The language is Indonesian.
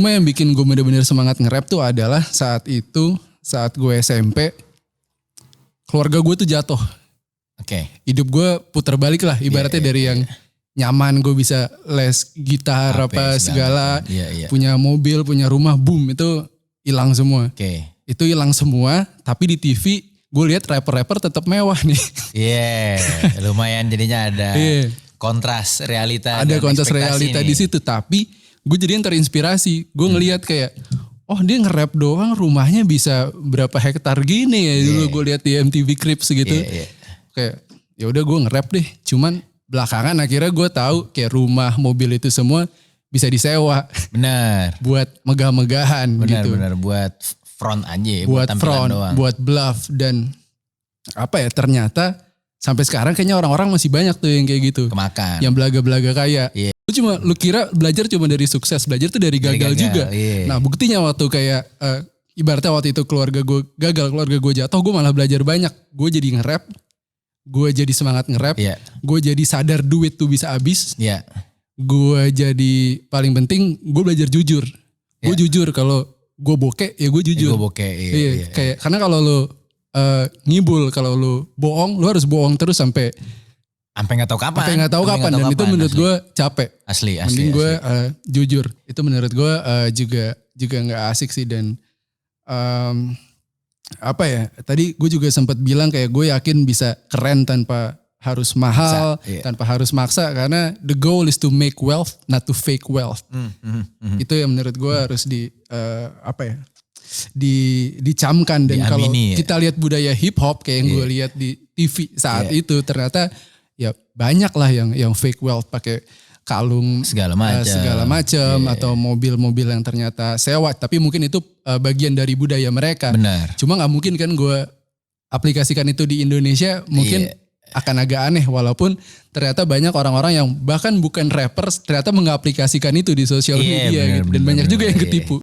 Cuma yang bikin gue bener-bener semangat nge-rap tuh adalah saat gue SMP, keluarga gue tuh jatuh. Oke. Hidup gue puter balik lah, ibaratnya dari yang nyaman gue bisa les gitar HP apa segala, Iya. punya mobil, punya rumah, boom itu hilang semua. Oke. Itu hilang semua, tapi di TV gue lihat rapper-rapper tetap mewah nih. Lumayan jadinya ada Iya. kontras realita. Ada dan kontras ekspektasi realita nih. di situ, tapi gue jadinya terinspirasi. Gue ngelihat kayak, oh dia nge-rap doang rumahnya bisa berapa hektar gini ya. Dulu gue lihat di MTV Cribs gitu. Iya. Kayak ya udah gue nge-rap deh. Cuman belakangan akhirnya gue tahu kayak rumah, mobil itu semua bisa disewa Benar. buat megah-megahan gitu. Benar buat front aja ya, Buat tampilan front, doang. buat bluff dan apa ya, ternyata sampai sekarang kayaknya orang-orang masih banyak tuh yang kayak gitu. Kemakan. Yang belaga-belaga kaya. Iya. Lu kira belajar cuma dari sukses, belajar tuh dari gagal juga. Iya. Nah buktinya waktu kayak ibaratnya waktu itu keluarga gue gagal, keluarga gue jatuh, gue malah belajar banyak. Gue jadi nge-rap, gue jadi semangat nge-rap, Iya. gue jadi sadar duit tuh bisa habis. Iya. Gue jadi paling penting gue belajar jujur. Gue jujur kalau gue bokeh ya gue jujur. Ego bokeh. Iya. Kayak karena kalau lu ngibul, kalau lu bohong, lu harus bohong terus sampai Sampai nggak tahu kapan. dan itu menurut gue capek. Asli. Mending gue jujur. Itu menurut gue juga nggak asik sih. Dan apa ya? Tadi gue juga sempat bilang kayak gue yakin bisa keren tanpa harus mahal, tanpa harus maksa. Karena the goal is to make wealth, not to fake wealth. Itu yang menurut gue harus dicamkan. Dan kalau kita lihat budaya hip hop kayak yang gue lihat di TV saat itu, ternyata ya banyak lah yang fake wealth, pakai kalung segala macam atau mobil-mobil yang ternyata sewa, tapi mungkin itu bagian dari budaya mereka. Benar. Cuma nggak mungkin kan gue aplikasikan itu di Indonesia, mungkin akan agak aneh, walaupun ternyata banyak orang-orang yang bahkan bukan rappers ternyata mengaplikasikan itu di sosial media gitu. Dan banyak juga yang ketipu.